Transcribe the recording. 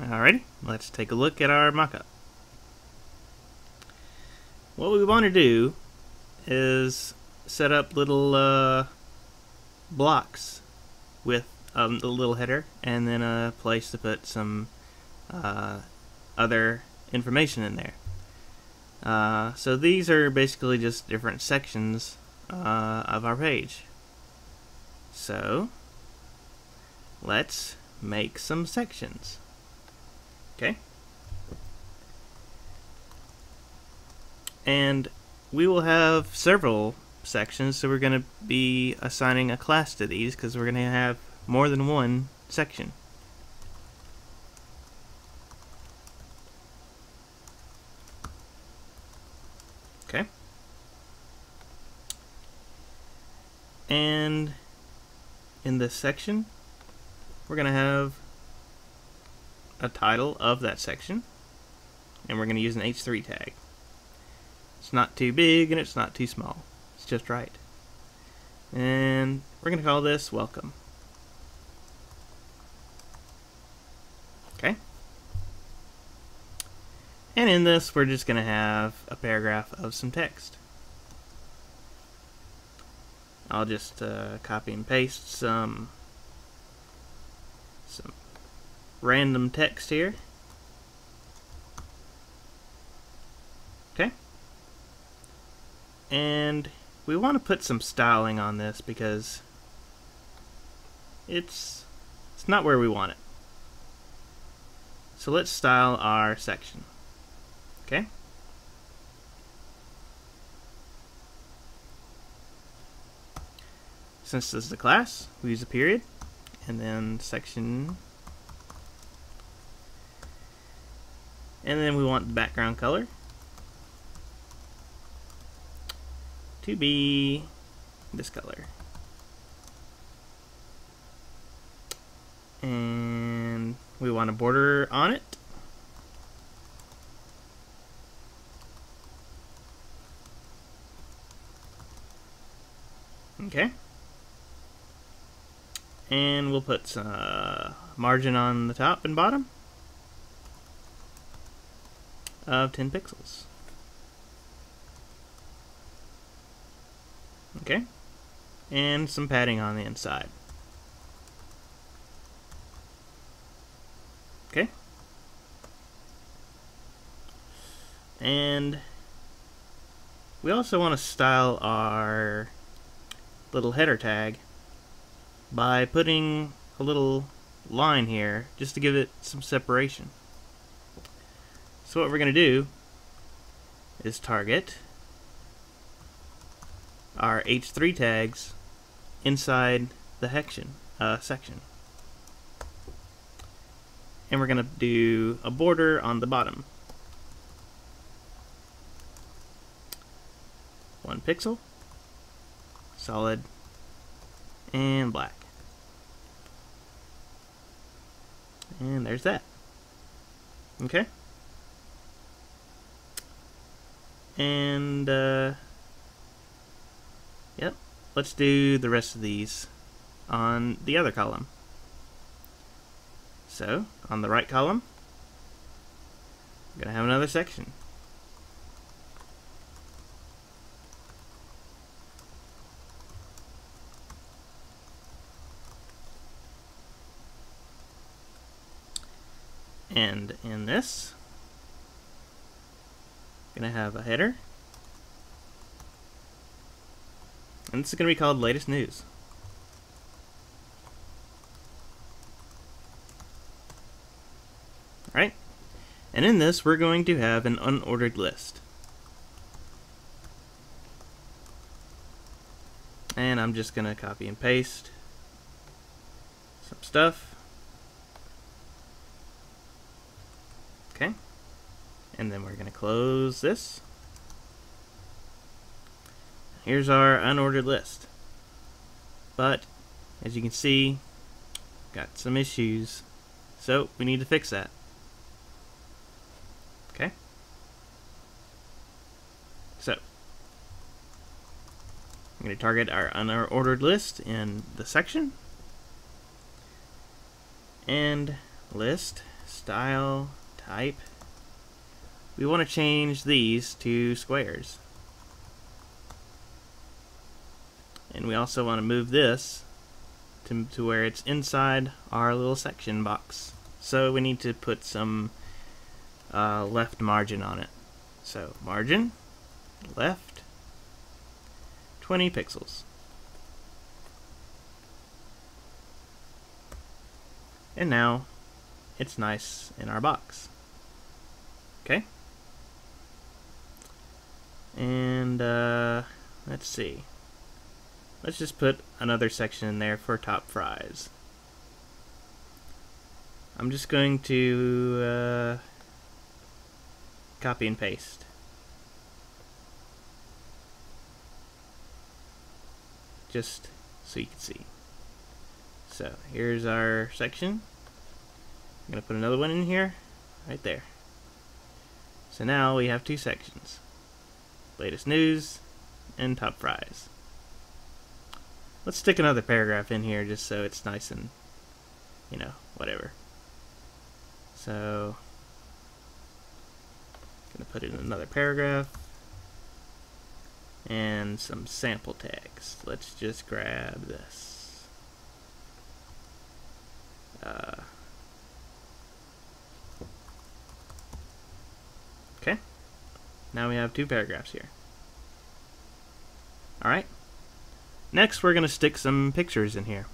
Alrighty, let's take a look at our mockup. What we want to do is set up little blocks with a little header and then a place to put some other information in there. So these are basically just different sections of our page. So let's make some sections. Okay. And we will have several sections, so we're going to be assigning a class to these because we're going to have more than one section. Okay. And in this section, we're going to have a title of that section, and we're going to use an H3 tag. It's not too big and it's not too small. It's just right. And we're going to call this welcome. Okay. And in this, we're just going to have a paragraph of some text. I'll just copy and paste some random text here. Okay. And we want to put some styling on this because it's not where we want it. So let's style our section. Okay. Since this is a class, we use a period and then section. And then we want the background color to be this color. And we want a border on it. Okay. And we'll put some margin on the top and bottom of 10 pixels. Okay. And some padding on the inside. Okay. And we also want to style our little header tag by putting a little line here just to give it some separation. So what we're going to do is target our H3 tags inside the section. And we're going to do a border on the bottom. 1 pixel, solid, and black. And there's that. Okay. And yep, let's do the rest of these on the other column. So on the right column, I'm gonna have another section. And in this, I'm gonna have a header. And this is going to be called Latest News. Alright. And in this, we're going to have an unordered list. And I'm just going to copy and paste some stuff. Okay. And then we're going to close this. Here's our unordered list. But, as you can see, got some issues. So, we need to fix that. Okay? So, I'm going to target our unordered list in the section. And list style type. We want to change these to squares. And we also want to move this to where it's inside our little section box. So we need to put some left margin on it. So margin, left, 20 pixels. And now it's nice in our box. Okay? And let's see. Let's just put another section in there for top fries. I'm just going to copy and paste. Just so you can see. So here's our section. I'm going to put another one in here, right there. So now we have two sections. Latest news and top fries. Let's stick another paragraph in here just so it's nice and, you know, whatever. So, gonna put in another paragraph and some sample tags. Let's just grab this. Okay, now we have two paragraphs here. Alright, next we're going to stick some pictures in here.